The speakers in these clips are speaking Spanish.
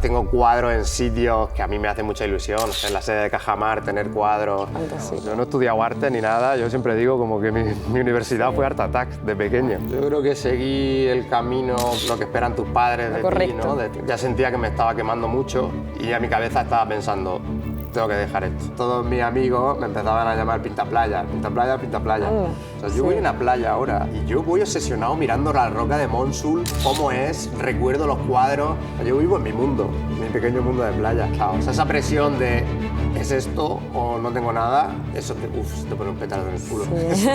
Tengo cuadros en sitios que a mí me hace mucha ilusión, en la sede de Cajamar, tener cuadros. Fantástico. Yo no he estudiado arte ni nada, yo siempre digo como que mi universidad fue Art Attack de pequeño. Yo creo que seguí el camino, lo que esperan tus padres de ti, ¿no? Ya sentía que me estaba quemando mucho y a mi cabeza estaba pensando, tengo que dejar esto. Todos mis amigos me empezaban a llamar pintaplaya, pintaplaya, pintaplaya. O sea, yo voy a una playa ahora y yo voy obsesionado mirando la roca de Monsul, cómo es, recuerdo los cuadros. Yo vivo en mi mundo, mi pequeño mundo de playa. Claro, o sea, esa presión de ¿es esto o no tengo nada? Eso te pone un petardo en el culo. Sí.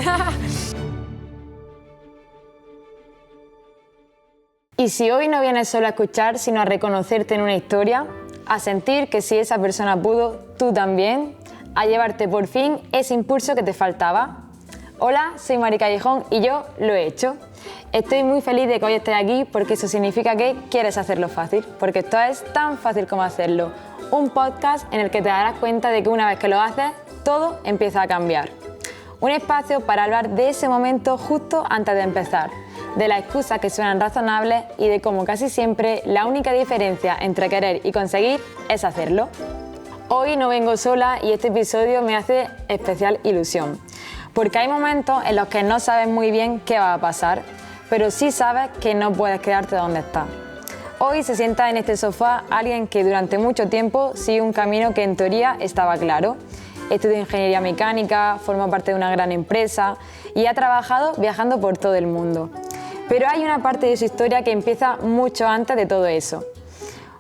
Y si hoy no vienes solo a escuchar, sino a reconocerte en una historia, a sentir que si esa persona pudo, tú también, a llevarte por fin ese impulso que te faltaba. Hola, soy Mari Callejón y yo lo he hecho. Estoy muy feliz de que hoy estés aquí porque eso significa que quieres hacerlo fácil, porque esto es tan fácil como hacerlo. Un podcast en el que te darás cuenta de que una vez que lo haces, todo empieza a cambiar. Un espacio para hablar de ese momento justo antes de empezar, de las excusas que suenan razonables y de cómo casi siempre la única diferencia entre querer y conseguir es hacerlo. Hoy no vengo sola y este episodio me hace especial ilusión, porque hay momentos en los que no sabes muy bien qué va a pasar, pero sí sabes que no puedes quedarte donde estás. Hoy se sienta en este sofá alguien que durante mucho tiempo sigue un camino que en teoría estaba claro. Estudió ingeniería mecánica, forma parte de una gran empresa y ha trabajado viajando por todo el mundo. Pero hay una parte de su historia que empieza mucho antes de todo eso.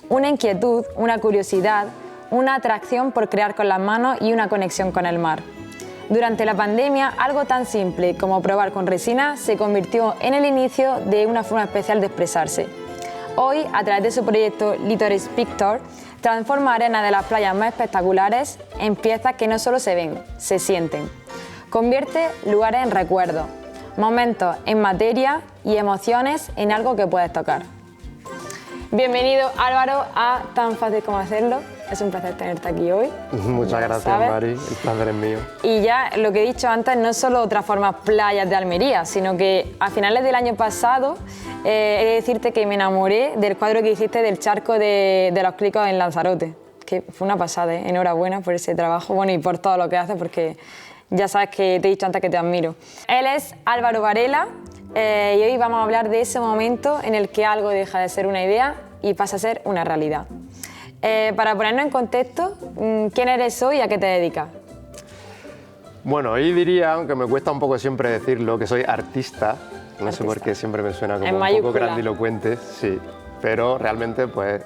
Una inquietud, una curiosidad, una atracción por crear con las manos y una conexión con el mar. Durante la pandemia, algo tan simple como probar con resina se convirtió en el inicio de una forma especial de expresarse. Hoy, a través de su proyecto Littoris Pictor, transforma arenas de las playas más espectaculares en piezas que no solo se ven, se sienten. Convierte lugares en recuerdos, momentos en materia y emociones en algo que puedes tocar. Bienvenido, Álvaro, a Tan Fácil Como Hacerlo. Es un placer tenerte aquí hoy. Muchas gracias, Mari. El placer es mío. Y ya lo que he dicho antes, no solo transformas playas de Almería, sino que a finales del año pasado he de decirte que me enamoré del cuadro que hiciste del charco de los clicos en Lanzarote. Que fue una pasada, ¿eh? Enhorabuena por ese trabajo, bueno, y por todo lo que haces, porque ya sabes que te he dicho antes que te admiro. Él es Álvaro Varela y hoy vamos a hablar de ese momento en el que algo deja de ser una idea y pasa a ser una realidad. Para ponernos en contexto, ¿quién eres hoy y a qué te dedicas? Bueno, hoy diría, aunque me cuesta un poco siempre decirlo, que soy artista. No sé por qué siempre me suena como un poco grandilocuente, sí. Pero realmente pues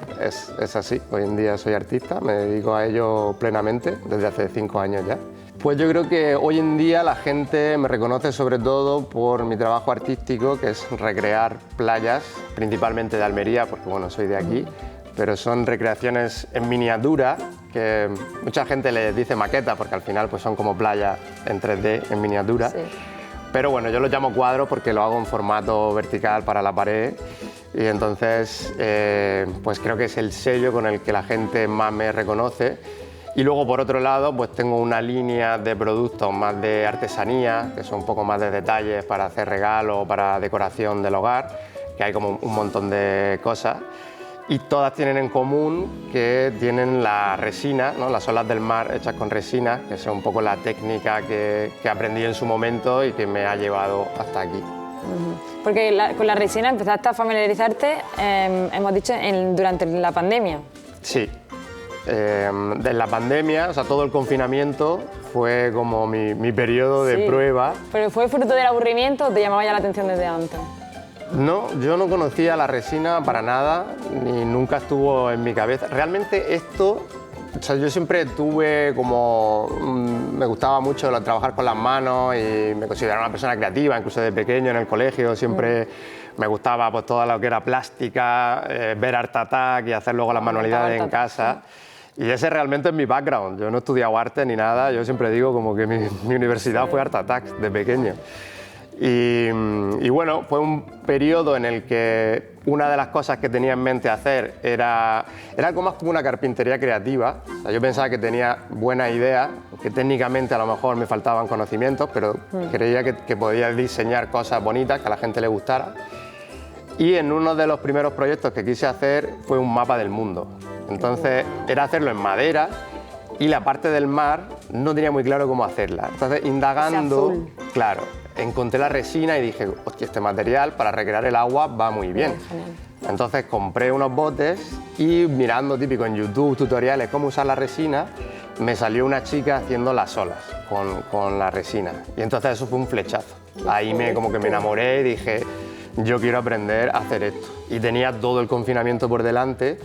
es así. Hoy en día soy artista, me dedico a ello plenamente desde hace 5 años ya. Pues yo creo que hoy en día la gente me reconoce sobre todo por mi trabajo artístico, que es recrear playas, principalmente de Almería, porque bueno, soy de aquí, pero son recreaciones en miniatura, que mucha gente les dice maqueta, porque al final pues son como playas en 3D, en miniatura. Sí. Pero bueno, yo los llamo cuadros porque lo hago en formato vertical para la pared y entonces pues creo que es el sello con el que la gente más me reconoce. Y luego, por otro lado, pues tengo una línea de productos más de artesanía, que son un poco más de detalles para hacer regalos o para decoración del hogar, que hay como un montón de cosas. Y todas tienen en común que tienen la resina, ¿no? Las olas del mar hechas con resina, que es un poco la técnica que aprendí en su momento y que me ha llevado hasta aquí. Porque con la resina empezaste a familiarizarte, hemos dicho, durante la pandemia. Sí. De la pandemia, o sea, todo el confinamiento fue como mi periodo de prueba. ¿Pero fue fruto del aburrimiento o te llamaba ya la atención desde antes? No, yo no conocía la resina para nada, ni nunca estuvo en mi cabeza. Realmente esto, o sea, yo siempre tuve como... me gustaba mucho trabajar con las manos y me consideraba una persona creativa, incluso de pequeño en el colegio siempre me gustaba pues todo lo que era plástica, ver Art Attack y hacer luego las manualidades en casa. Y ese realmente es mi background. Yo no he estudiado arte ni nada, yo siempre digo como que mi universidad fue Art Attack de pequeño. Y bueno, fue un periodo en el que una de las cosas que tenía en mente hacer era algo más como una carpintería creativa. O sea, yo pensaba que tenía buenas ideas, que técnicamente a lo mejor me faltaban conocimientos, pero creía que podía diseñar cosas bonitas que a la gente le gustara. Y en uno de los primeros proyectos que quise hacer fue un mapa del mundo. Entonces era hacerlo en madera y la parte del mar no tenía muy claro cómo hacerla. Entonces, indagando, claro, encontré la resina y dije, hostia, este material para recrear el agua va muy bien. Entonces compré unos botes y mirando típico en YouTube tutoriales cómo usar la resina, me salió una chica haciendo las olas con la resina. Y entonces eso fue un flechazo. Ahí como que me enamoré y dije, yo quiero aprender a hacer esto. Y tenía todo el confinamiento por delante.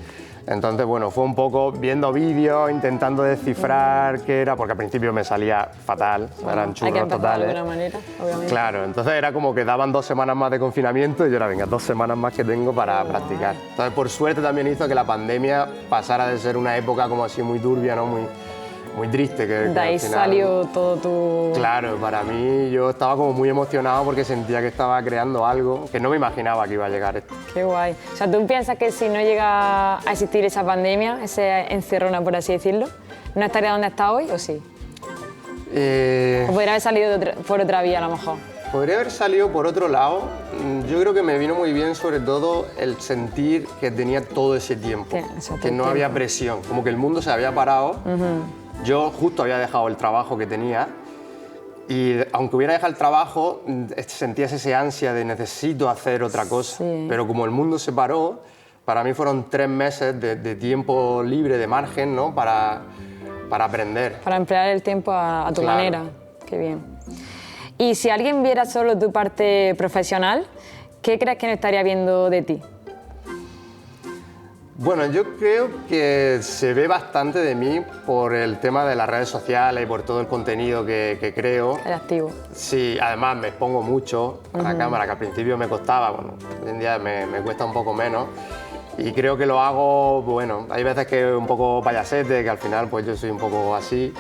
Entonces, bueno, fue un poco viendo vídeos, intentando descifrar qué era, porque al principio me salía fatal, eran churros totales. De alguna manera, obviamente. Claro, entonces era como que daban 2 semanas más de confinamiento y yo era, venga, 2 semanas más que tengo para practicar. Entonces, por suerte también hizo que la pandemia pasara de ser una época como así muy turbia, ¿no? Muy triste. De ahí salió todo tu... Claro, para mí yo estaba como muy emocionado porque sentía que estaba creando algo que no me imaginaba que iba a llegar esto. Qué guay. O sea, ¿tú piensas que si no llega a existir esa pandemia, ese encerrona, por así decirlo, no estaría donde está hoy o sí? ¿O podría haber salido por otra vía a lo mejor? Podría haber salido por otro lado. Yo creo que me vino muy bien sobre todo el sentir que tenía todo ese tiempo, que no había presión, como que el mundo se había parado. Yo justo había dejado el trabajo que tenía y aunque hubiera dejado el trabajo, sentías ese ansia de necesito hacer otra cosa. Sí. Pero como el mundo se paró, para mí fueron 3 meses de tiempo libre, de margen, ¿no? para aprender. Para emplear el tiempo a tu manera. Qué bien. Y si alguien viera solo tu parte profesional, ¿qué crees que no estaría viendo de ti? Bueno, yo creo que se ve bastante de mí por el tema de las redes sociales y por todo el contenido que creo. El activo. Sí, además me expongo mucho a la cámara, que al principio me costaba, bueno, hoy en día me cuesta un poco menos. Y creo que lo hago, bueno, hay veces que un poco payasete, que al final pues yo soy un poco así.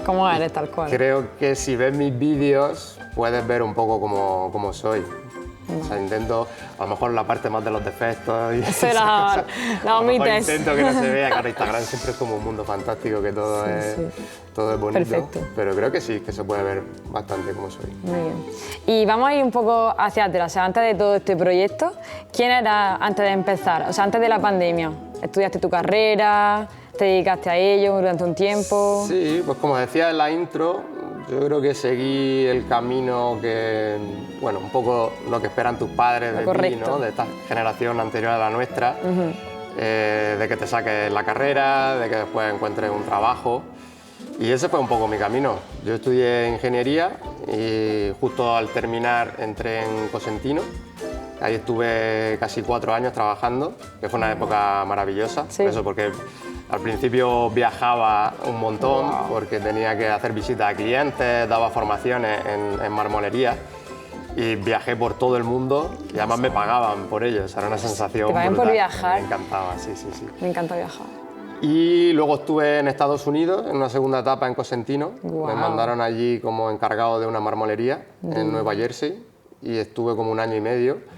¿Cómo eres, tal cual? Creo que si ves mis vídeos puedes ver un poco cómo soy. O sea, intento, a lo mejor la parte más de los defectos y la omites. Intento que no se vea, claro, Instagram siempre es como un mundo fantástico, que todo es bonito. Perfecto. Pero creo que sí, que se puede ver bastante cómo soy. Muy bien. Y vamos a ir un poco hacia atrás, o sea, antes de todo este proyecto, ¿quién eras antes de empezar? O sea, antes de la pandemia, ¿estudiaste tu carrera? ¿Te dedicaste a ello durante un tiempo? Sí, pues como decía en la intro, yo creo que seguí el camino que, bueno, un poco lo que esperan tus padres de ti, ¿no? De esta generación anterior a la nuestra, de que te saques la carrera, de que después encuentres un trabajo. Y ese fue un poco mi camino. Yo estudié ingeniería y justo al terminar entré en Cosentino. Ahí estuve casi 4 años trabajando, que fue una época maravillosa. Sí. Eso porque al principio viajaba un montón porque tenía que hacer visitas a clientes, daba formaciones en marmolería y viajé por todo el mundo y además me pagaban por ello. Era una sensación ¿Te pagan brutal. por viajar? Me encantaba, sí. Me encanta viajar. Y luego estuve en Estados Unidos en una segunda etapa en Cosentino. Me mandaron allí como encargado de una marmolería en Nueva Jersey y estuve como 1 año y medio.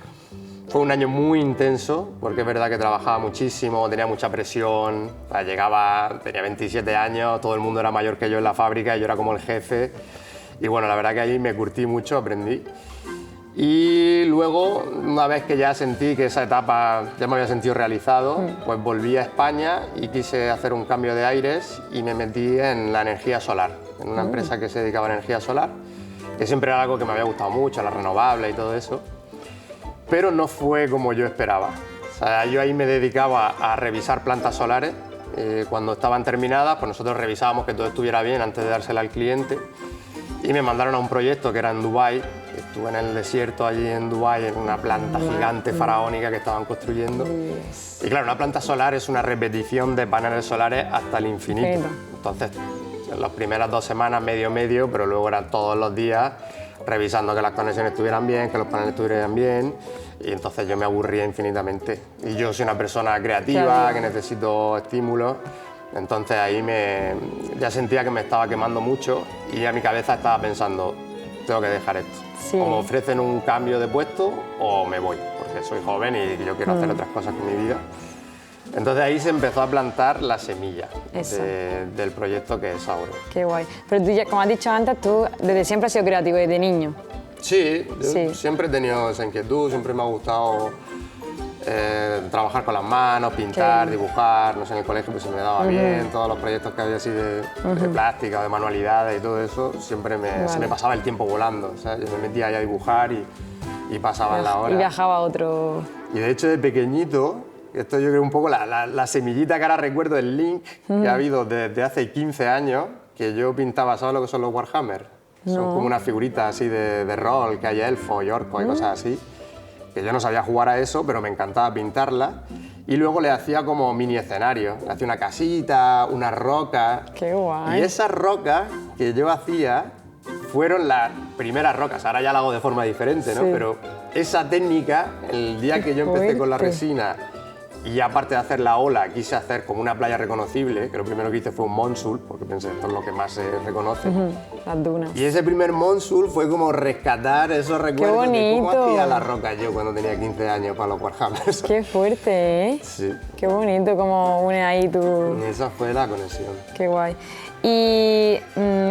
Fue un año muy intenso, porque es verdad que trabajaba muchísimo, tenía mucha presión, tenía 27 años, todo el mundo era mayor que yo en la fábrica y yo era como el jefe. Y bueno, la verdad que ahí me curtí mucho, aprendí. Y luego, una vez que ya sentí que esa etapa ya me había sentido realizado, pues volví a España y quise hacer un cambio de aires y me metí en la energía solar, en una empresa que se dedicaba a energía solar, que siempre era algo que me había gustado mucho, la renovable y todo eso. Pero no fue como yo esperaba. O sea, yo ahí me dedicaba a revisar plantas solares. Cuando estaban terminadas, pues nosotros revisábamos que todo estuviera bien antes de dársela al cliente. Y me mandaron a un proyecto que era en Dubái. Estuve en el desierto allí en Dubái, en una planta gigante faraónica que estaban construyendo. Y claro, una planta solar es una repetición de paneles solares hasta el infinito. Entonces, en las primeras 2 semanas, medio, pero luego eran todos los días revisando que las conexiones estuvieran bien, que los paneles estuvieran bien, y entonces yo me aburría infinitamente. Y yo soy una persona creativa, que necesito estímulos, entonces ahí ya sentía que me estaba quemando mucho y a mi cabeza estaba pensando, tengo que dejar esto. O me ofrecen un cambio de puesto o me voy, porque soy joven y yo quiero hacer otras cosas con mi vida. Entonces ahí se empezó a plantar la semilla del proyecto que es Auro. Qué guay. Pero tú, como has dicho antes, tú desde siempre has sido creativo, desde niño. Sí, yo siempre he tenido esa inquietud, siempre me ha gustado trabajar con las manos, pintar, dibujar, no sé, en el colegio pues se me daba bien, todos los proyectos que había así de plástica, de manualidades y todo eso, siempre se me pasaba el tiempo volando, o sea, yo me metía ahí a dibujar y pasaban las horas. Y viajaba a otro... Y de hecho de pequeñito, esto yo creo un poco la semillita que ahora recuerdo, el link que ha habido desde hace 15 años, que yo pintaba, ¿sabes lo que son los Warhammer? Son como unas figuritas así de rol, que hay elfos y orcos y cosas así. Que yo no sabía jugar a eso, pero me encantaba pintarlas. Y luego le hacía como mini escenarios. Le hacía una casita, unas rocas. ¡Qué guay! Y esas rocas que yo hacía fueron las primeras rocas. Ahora ya la hago de forma diferente, ¿no? Sí. Pero esa técnica, el día que yo empecé con la resina, y aparte de hacer la ola, quise hacer como una playa reconocible, que lo primero que hice fue un Montsul, porque pensé, esto es lo que más se reconoce. Las dunas. Y ese primer Montsul fue como rescatar esos recuerdos de cómo hacía las rocas yo cuando tenía 15 años para los Warhammer. Qué fuerte, ¿eh? Sí. Qué bonito cómo une ahí tu... Y esa fue la conexión. Qué guay. Y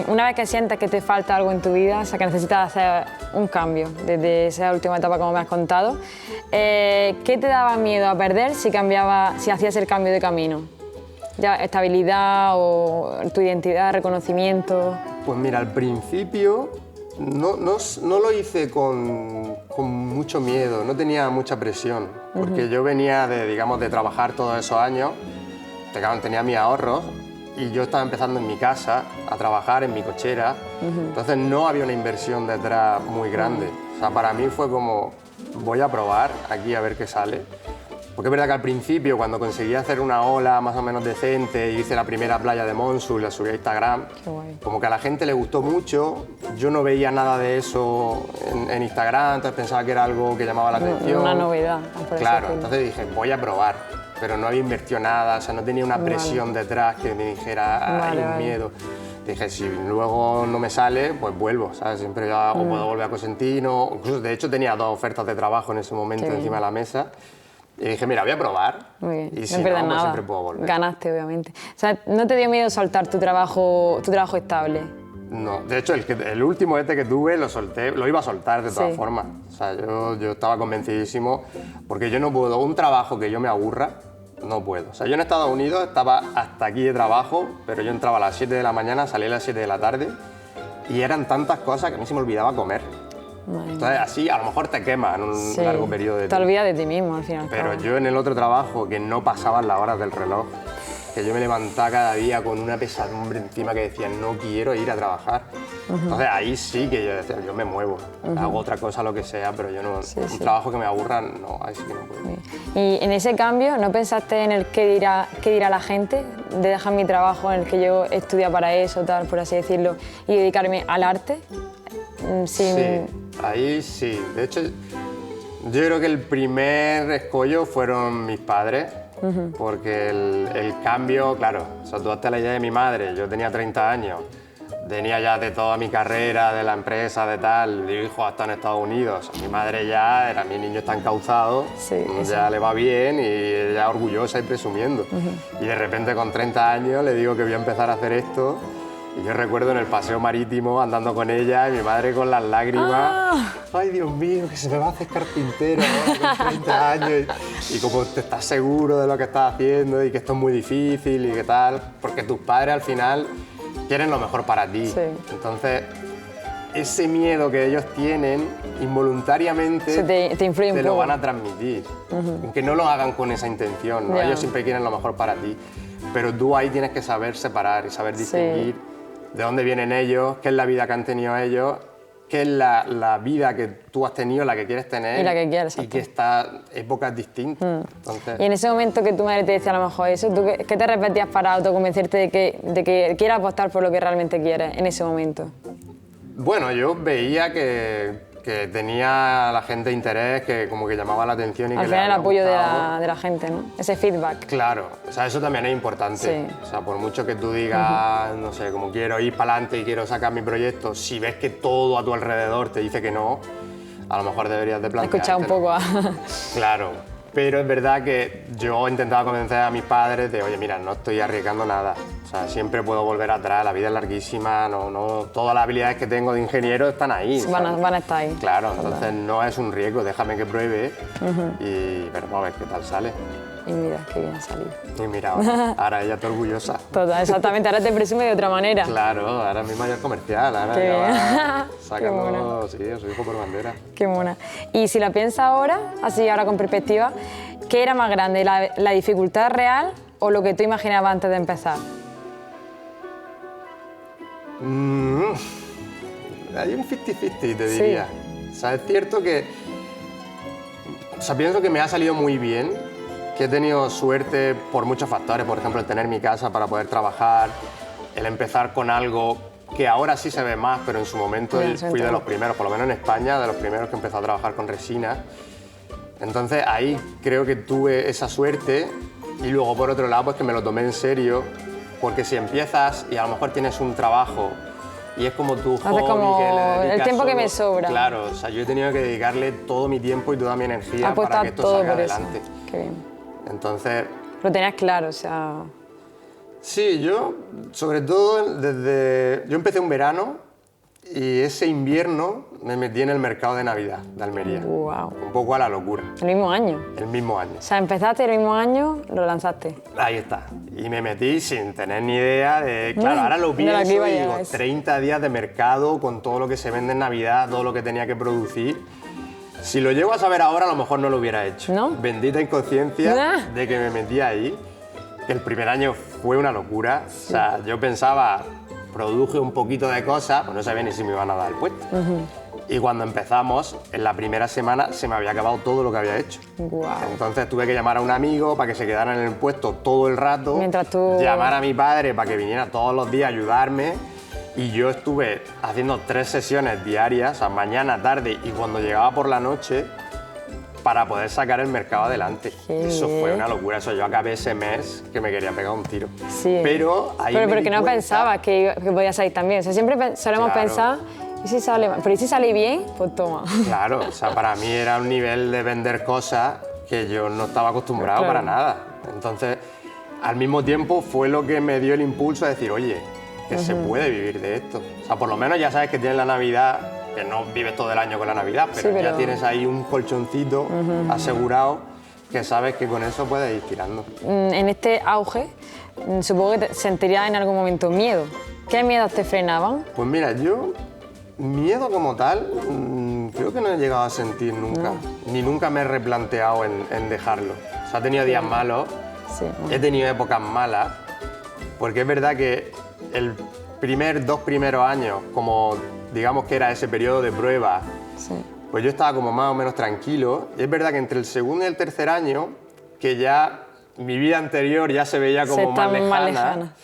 una vez que sientas que te falta algo en tu vida, o sea, que necesitas hacer un cambio desde esa última etapa como me has contado, ¿qué te daba miedo a perder si hacías el cambio de camino? Ya, estabilidad o tu identidad, reconocimiento. Pues mira, al principio no lo hice con mucho miedo, no tenía mucha presión, porque yo venía de trabajar todos esos años, tenía mis ahorros, y yo estaba empezando en mi casa a trabajar en mi cochera, entonces no había una inversión detrás muy grande. O sea, para mí fue como, voy a probar aquí a ver qué sale. Porque es verdad que al principio, cuando conseguí hacer una ola más o menos decente y hice la primera playa de Montsul, la subí a Instagram, como que a la gente le gustó mucho, yo no veía nada de eso en Instagram, entonces pensaba que era algo que llamaba la atención. Una novedad. Claro, entonces dije, voy a probar. Pero no había invertido nada, o sea, no tenía una presión detrás que me dijera, hay un miedo. Dije, si luego no me sale, pues vuelvo, ¿sabes? Siempre ya o puedo volver a Cosentino. Incluso, de hecho, tenía 2 ofertas de trabajo en ese momento encima de la mesa. Y dije, mira, voy a probar. Muy bien. Y si no, pues siempre puedo volver. Ganaste, obviamente. O sea, ¿no te dio miedo soltar tu trabajo estable? No, de hecho, el último que tuve lo solté, lo iba a soltar de todas formas. O sea, yo estaba convencidísimo, porque yo no puedo, un trabajo que yo me aburra, no puedo. O sea, yo en Estados Unidos estaba hasta aquí de trabajo, pero yo entraba a las 7 de la mañana, salía a las 7 de la tarde, y eran tantas cosas que a mí se me olvidaba comer. Entonces, así a lo mejor te quemas en un largo periodo de tiempo. Te olvidas de ti mismo al final. Pero yo en el otro trabajo, que no pasaban las horas del reloj, que yo me levantaba cada día con una pesadumbre encima que decía, no quiero ir a trabajar. Entonces ahí sí que yo decía, yo me muevo, hago otra cosa, lo que sea, pero yo no, un trabajo que me aburra, no, ahí sí que no puedo. Y en ese cambio, ¿no pensaste en el qué dirá la gente? De dejar mi trabajo en el que yo estudia para eso, tal, por así decirlo, y dedicarme al arte. Sí, ahí sí. De hecho, yo creo que el primer escollo fueron mis padres, porque el cambio, claro, o sea, tú hazte la idea de mi madre, yo tenía 30 años, venía ya de toda mi carrera, de la empresa, de tal, mi hijo hasta en Estados Unidos, mi madre ya era, mi niño está encauzado, ya le va bien y ella orgullosa y presumiendo. Y de repente con 30 años le digo que voy a empezar a hacer esto. Y yo recuerdo en el paseo marítimo andando con ella y mi madre con las lágrimas. ¡Ay, Dios mío, que se me va a hacer carpintero ahora con 30 años! Y como te estás seguro de lo que estás haciendo y que esto es muy difícil y qué tal, porque tus padres al final quieren lo mejor para ti. Entonces, ese miedo que ellos tienen, involuntariamente te influye te lo van a transmitir. Aunque no lo hagan con esa intención, ¿no? Ellos siempre quieren lo mejor para ti. Pero tú ahí tienes que saber separar y saber distinguir de dónde vienen ellos, qué es la vida que han tenido ellos, qué es la vida que tú has tenido, la que quieres tener y la que quieres, y que está épocas distintas. Entonces, y en ese momento que tu madre te decía a lo mejor eso, ¿tú qué te repetías para autoconvencerte de que quieras apostar por lo que realmente quieres en ese momento? Bueno, yo veía que tenía la gente interés, que como que llamaba la atención y al que final le el apoyo de gustado. la gente, ¿no? Ese feedback. Claro, o sea, eso también es importante. O sea, por mucho que tú digas, no sé, como quiero ir para adelante y quiero sacar mi proyecto, si ves que todo a tu alrededor te dice que no, a lo mejor deberías de planteártelo. Escuchar un poco a... Claro, Pero es verdad que yo intentaba convencer a mis padres de, oye, mira, no estoy arriesgando nada. O sea, siempre puedo volver atrás, la vida es larguísima, todas las habilidades que tengo de ingeniero están ahí. Van a estar ahí. Claro, entonces no es un riesgo, déjame que pruebe y veremos a ver qué tal sale. Y mira, qué bien ha salido. Y mira, ahora ella está orgullosa. Total, exactamente, ahora te presume de otra manera. Claro, ahora es mi mayor comercial, ahora qué ya bien. va sacando, sí, a su hijo por bandera. Qué mona. Y si la piensas ahora, así ahora con perspectiva, ¿qué era más grande, la dificultad real o lo que tú imaginabas antes de empezar? Hay un 50-50, te diría. O sea, es cierto que... O sea, pienso que me ha salido muy bien, que he tenido suerte por muchos factores, por ejemplo, el tener mi casa para poder trabajar, el empezar con algo que ahora sí se ve más, pero en su momento fui de los primeros, por lo menos en España, de los primeros que empezó a trabajar con resina. Entonces ahí creo que tuve esa suerte y luego por otro lado pues que me lo tomé en serio, porque si empiezas y a lo mejor tienes un trabajo y es como tu hobby como que le dedicas el tiempo que me sobra. Claro, o sea, yo he tenido que dedicarle todo mi tiempo y toda mi energía para que esto todo salga por adelante. Eso. Qué bien. Entonces... Lo tenías claro, o sea... Sí, yo, sobre todo, yo empecé un verano y ese invierno me metí en el mercado de Navidad de Almería. Wow. Un poco a la locura. ¿El mismo año? El mismo año. O sea, empezaste el mismo año, lo lanzaste. Ahí está. Y me metí sin tener ni idea de... Claro, ahora lo pienso y digo, 30 días de mercado con todo lo que se vende en Navidad, todo lo que tenía que producir. Si lo llego a saber ahora, a lo mejor no lo hubiera hecho. ¿No? Bendita inconsciencia de que me metí ahí. El primer año fue una locura. Sí. O sea, yo pensaba, produje un poquito de cosas, pues no sabía ni si me iban a dar el puesto. Y cuando empezamos, en la primera semana se me había acabado todo lo que había hecho. Wow. Entonces tuve que llamar a un amigo para que se quedara en el puesto todo el rato. Mientras tú... Llamar a mi padre para que viniera todos los días a ayudarme. Y yo estuve haciendo 3 sesiones diarias, o sea, mañana, tarde y cuando llegaba por la noche, para poder sacar el mercado adelante. Eso fue una locura. Eso, yo acabé ese mes que me quería pegar un tiro. Sí. Pero ahí pero que no pensabas que podía salir tan bien. O sea, siempre solemos pensar, ¿y si sale mal? Pero ¿y si sale bien? Pues toma. Claro, o sea, para mí era un nivel de vender cosas que yo no estaba acostumbrado para nada. Entonces, al mismo tiempo fue lo que me dio el impulso a decir, oye, que se puede vivir de esto. O sea, por lo menos ya sabes que tienes la Navidad, que no vives todo el año con la Navidad, pero ya tienes ahí un colchoncito asegurado que sabes que con eso puedes ir tirando. En este auge, supongo que sentirías en algún momento miedo. ¿Qué miedos te frenaban? Pues mira, yo miedo como tal creo que no he llegado a sentir nunca, ni nunca me he replanteado en dejarlo. O sea, he tenido días malos, he tenido épocas malas, porque es verdad que el 2 primeros años, como digamos que era ese periodo de prueba, pues yo estaba como más o menos tranquilo. Y es verdad que entre el segundo y el tercer año, que ya mi vida anterior ya se veía como más lejana,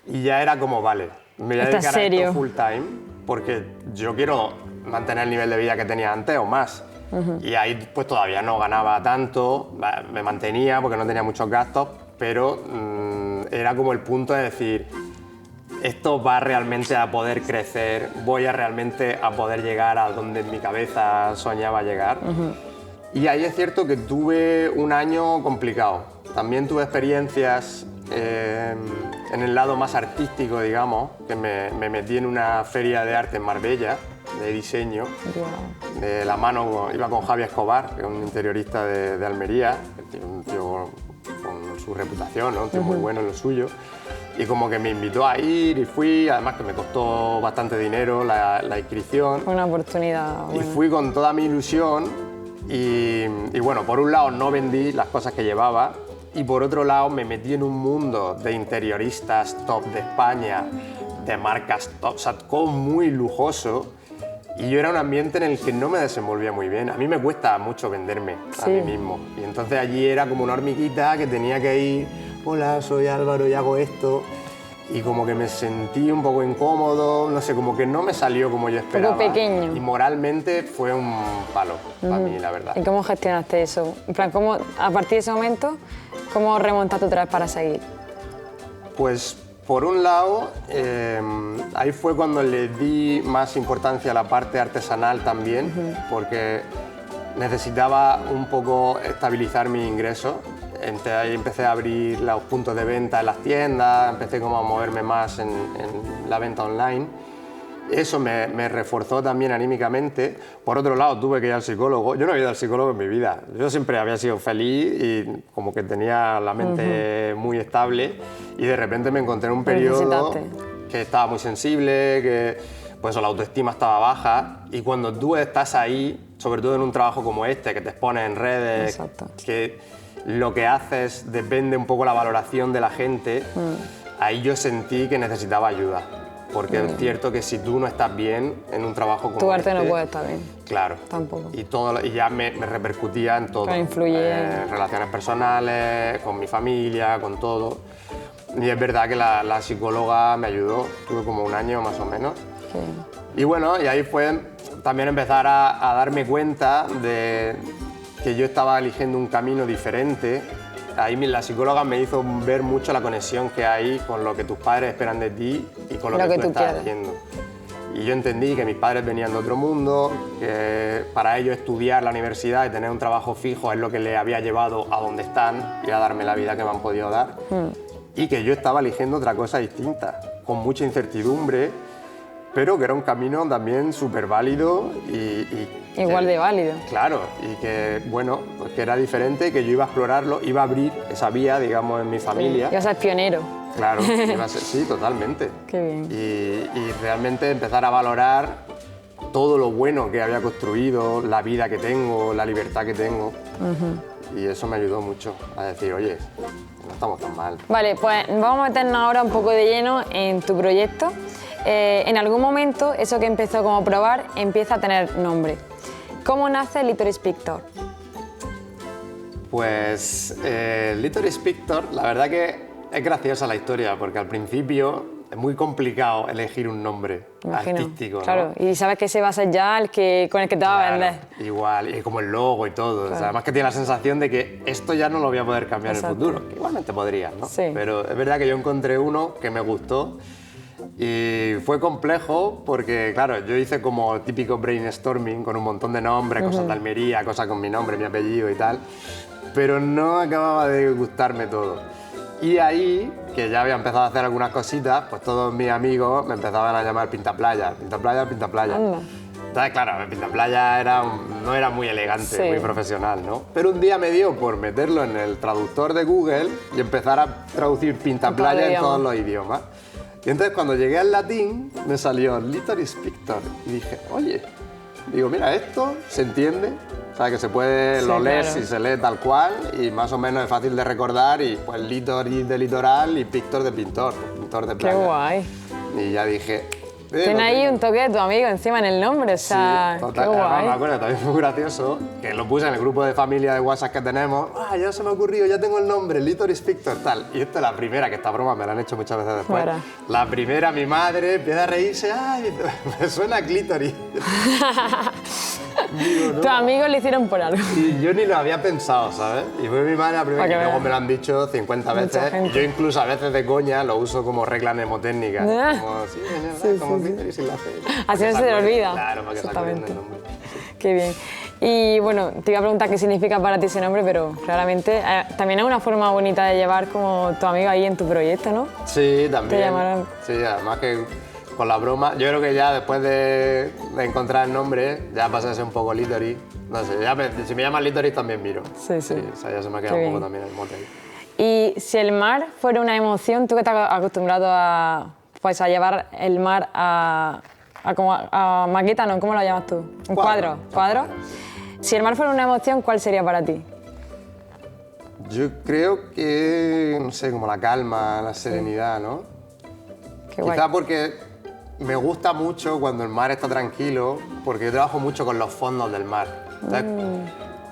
y ya era como, vale, me voy a dedicar a esto full time, porque yo quiero mantener el nivel de vida que tenía antes o más. Y ahí pues todavía no ganaba tanto, me mantenía porque no tenía muchos gastos, pero era como el punto de decir, esto va realmente a poder crecer, voy a realmente a poder llegar a donde en mi cabeza soñaba llegar. Y ahí es cierto que tuve un año complicado. También tuve experiencias en el lado más artístico, digamos, que me metí en una feria de arte en Marbella, de diseño. De la mano iba con Javi Escobar, que es un interiorista de Almería, un tío con su reputación, ¿no? Un tío muy bueno en lo suyo. Y como que me invitó a ir y fui, además que me costó bastante dinero la inscripción. Fue una oportunidad. Y fui con toda mi ilusión y bueno, por un lado no vendí las cosas que llevaba y por otro lado me metí en un mundo de interioristas top de España, de marcas top, o sea, todo muy lujoso. Y yo era un ambiente en el que no me desenvolvía muy bien. A mí me cuesta mucho venderme a mí mismo. Y entonces allí era como una hormiguita que tenía que ir, hola, soy Álvaro y hago esto. Y como que me sentí un poco incómodo, no sé, como que no me salió como yo esperaba. Un poco pequeño. Y moralmente fue un palo para mí, la verdad. ¿Y cómo gestionaste eso? En plan, ¿cómo, a partir de ese momento, cómo remontaste otra vez para seguir? Pues por un lado, ahí fue cuando le di más importancia a la parte artesanal también, porque necesitaba un poco estabilizar mis ingresos. Ahí empecé a abrir los puntos de venta en las tiendas, empecé como a moverme más en la venta online. Eso me reforzó también anímicamente. Por otro lado, tuve que ir al psicólogo. Yo no había ido al psicólogo en mi vida. Yo siempre había sido feliz y como que tenía la mente muy estable, y de repente me encontré en un periodo que estaba muy sensible, que pues la autoestima estaba baja, y cuando tú estás ahí, sobre todo en un trabajo como este, que te expones en redes, que lo que haces depende un poco de la valoración de la gente, ahí yo sentí que necesitaba ayuda. Porque es cierto que si tú no estás bien en un trabajo como tu arte este, no puede estar bien. Claro. Tampoco. Y ya me repercutía en todo. Influye en relaciones personales, con mi familia, con todo. Y es verdad que la psicóloga me ayudó. Tuve como un año más o menos. Sí. Y bueno, y ahí fue también empezar a darme cuenta de que yo estaba eligiendo un camino diferente. Ahí la psicóloga me hizo ver mucho la conexión que hay con lo que tus padres esperan de ti y con lo que tú estás haciendo. Y yo entendí que mis padres venían de otro mundo, que para ellos estudiar la universidad y tener un trabajo fijo es lo que les había llevado a donde están y a darme la vida que me han podido dar. Y que yo estaba eligiendo otra cosa distinta, con mucha incertidumbre, pero que era un camino también súper válido y igual de válido. Claro, y que, bueno, pues que era diferente, que yo iba a explorarlo, iba a abrir esa vía, digamos, en mi familia. Ibas a ser pionero. Claro, iba a ser, sí, totalmente. Qué bien. Y realmente empezar a valorar todo lo bueno que había construido, la vida que tengo, la libertad que tengo. Y eso me ayudó mucho a decir, oye, no estamos tan mal. Vale, pues vamos a meternos ahora un poco de lleno en tu proyecto. En algún momento, eso que empezó como probar empieza a tener nombre. ¿Cómo nace Litoris Pictor? Pues Litoris Pictor, la verdad que es graciosa la historia, porque al principio es muy complicado elegir un nombre artístico, ¿no? Claro, y sabes que ese va a ser ya el que, con el que te va a vender. Igual, y como el logo y todo. Claro. O sea, además que tiene la sensación de que esto ya no lo voy a poder cambiar en el futuro. Que igualmente podría, ¿no? Sí. Pero es verdad que yo encontré uno que me gustó. Y fue complejo porque, claro, yo hice como típico brainstorming con un montón de nombres, cosas de Almería, cosas con mi nombre, mi apellido y tal, pero no acababa de gustarme todo. Y ahí, que ya había empezado a hacer algunas cositas, pues todos mis amigos me empezaban a llamar Pintaplaya, Pintaplaya, Pintaplaya. Entonces, claro, Pintaplaya no era muy elegante, muy profesional, ¿no? Pero un día me dio por meterlo en el traductor de Google y empezar a traducir Pintaplaya en todos los idiomas. Y entonces cuando llegué al latín me salió Litoris Pictor y dije, oye, digo, mira, esto se entiende, o sea, que se puede, lo lees y se lee tal cual y más o menos es fácil de recordar y pues Litoris de litoral y Pictor de pintor, pintor de playa. Qué guay. Y ya dije... Tiene ahí un toque de tu amigo encima en el nombre, o sea, sí, total, qué guay. Me acuerdo, también fue muy gracioso, que lo puse en el grupo de familia de WhatsApp que tenemos. Ya se me ha ocurrido, ya tengo el nombre, Litoris Pictor, tal. Y esta es la primera, que esta broma me la han hecho muchas veces después. Bueno. La primera, mi madre empieza a reírse, ¡ay, me suena a clítoris! Digo, ¿no? Tus amigos lo hicieron por algo. Y yo ni lo había pensado, ¿sabes? Y fue mi madre la primera, que luego me lo han dicho 50 veces. Y yo incluso a veces de coña lo uso como regla mnemotécnica. Como, sí, como clítoris y la C. Así no se te olvida. Claro, para que se acuerden el nombre. Qué bien. Y bueno, te iba a preguntar qué significa para ti ese nombre, pero claramente también es una forma bonita de llevar como tu amigo ahí en tu proyecto, ¿no? Sí, también. Te llamarán... Sí, además que con la broma, yo creo que ya después de encontrar el nombre, ya pasa a ser un poco Litoris. No sé, ya si me llaman Litoris también miro. Sí. O sea, ya se me ha quedado un poco también el mote ahí. Y si el mar fuera una emoción, tú que estás acostumbrado a llevar el mar a maqueta, ¿no? ¿Cómo lo llamas tú? ¿Un cuadro? Si el mar fuera una emoción, ¿cuál sería para ti? Yo creo que, no sé, como la calma, la serenidad, ¿no? Qué guay. Quizá porque me gusta mucho cuando el mar está tranquilo, porque yo trabajo mucho con los fondos del mar. Entonces,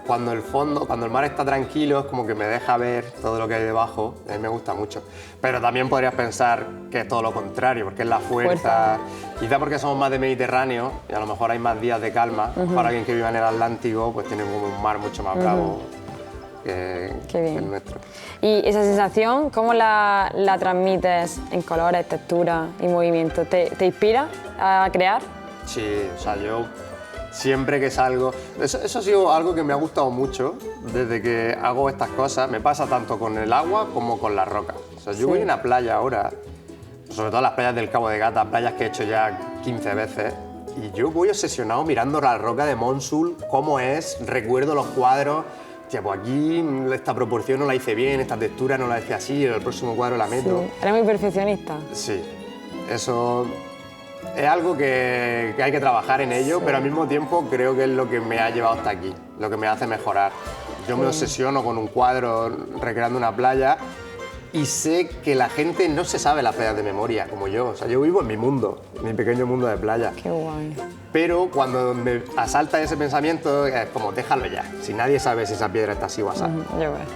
cuando el mar está tranquilo, es como que me deja ver todo lo que hay debajo, a mí me gusta mucho. Pero también podrías pensar que es todo lo contrario, porque es la fuerza. Quizá porque somos más de Mediterráneo y a lo mejor hay más días de calma. Para alguien que viva en el Atlántico, pues tiene como un mar mucho más bravo que el nuestro. ¿Y esa sensación, cómo la transmites en colores, textura y movimiento? ¿Te inspira a crear? Sí, o sea, yo Siempre que salgo... Eso ha sido algo que me ha gustado mucho desde que hago estas cosas. Me pasa tanto con el agua como con las rocas. O sea, yo voy a una playa ahora, sobre todo las playas del Cabo de Gata, playas que he hecho ya 15 veces, y yo voy obsesionado mirando la roca de Monsul, cómo es, recuerdo los cuadros. Tía, pues aquí esta proporción no la hice bien, esta textura no la hice así, en el próximo cuadro la meto. Sí. ¿Eres muy perfeccionista? Sí, eso es algo que hay que trabajar en ello, pero al mismo tiempo creo que es lo que me ha llevado hasta aquí, lo que me hace mejorar. Yo me obsesiono con un cuadro recreando una playa y sé que la gente no se sabe las playas de memoria, como yo. O sea, yo vivo en mi mundo, mi pequeño mundo de playa. Qué guay. Pero cuando me asalta ese pensamiento, es como, déjalo ya. Si nadie sabe si esa piedra está así o así.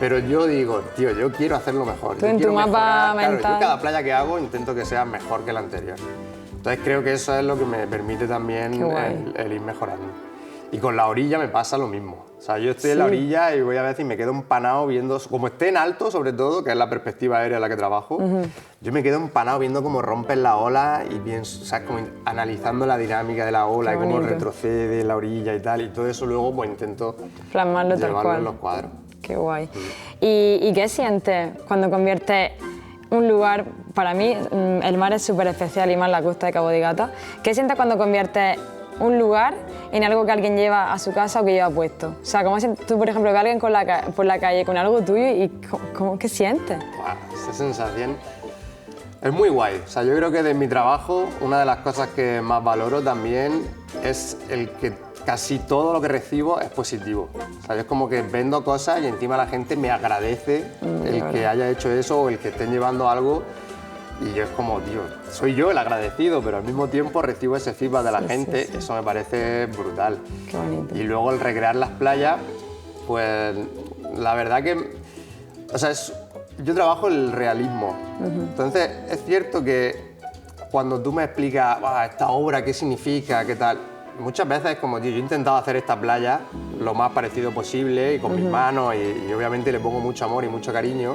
Pero yo digo, tío, yo quiero hacerlo mejor. Tú en tu mapa mental... Claro, yo cada playa que hago intento que sea mejor que la anterior. Entonces creo que eso es lo que me permite también el ir mejorando. Y con la orilla me pasa lo mismo. O sea, yo estoy en la orilla y voy a veces y me quedo empanado viendo, como esté en alto sobre todo, que es la perspectiva aérea en la que trabajo, yo me quedo empanado viendo cómo rompen la ola y pienso, ¿sabes? Como analizando la dinámica de la ola y cómo retrocede la orilla y tal, y todo eso luego pues intento plasmarlo llevarlo en los cuadros. Qué guay. ¿Y qué sientes cuando conviertes un lugar, para mí el mar es súper especial y más la costa de Cabo de Gata, qué sientes cuando conviertes un lugar en algo que alguien lleva a su casa o que lleva puesto? O sea, ¿cómo sientes tú, por ejemplo, que alguien por la calle con algo tuyo y qué sientes? Wow, esa sensación es muy guay. O sea, yo creo que de mi trabajo una de las cosas que más valoro también es el que casi todo lo que recibo es positivo. O sea, es como que vendo cosas y encima la gente me agradece el que haya hecho eso o el que estén llevando algo. Y yo es como, tío, soy yo el agradecido, pero al mismo tiempo recibo ese feedback de la gente, sí. Eso me parece brutal. Qué bonito. Y luego el recrear las playas, pues la verdad que, o sea, yo trabajo el realismo. Entonces es cierto que cuando tú me explicas, esta obra, qué significa, qué tal, muchas veces es como, tío, yo he intentado hacer esta playa lo más parecido posible y con mis manos y obviamente le pongo mucho amor y mucho cariño,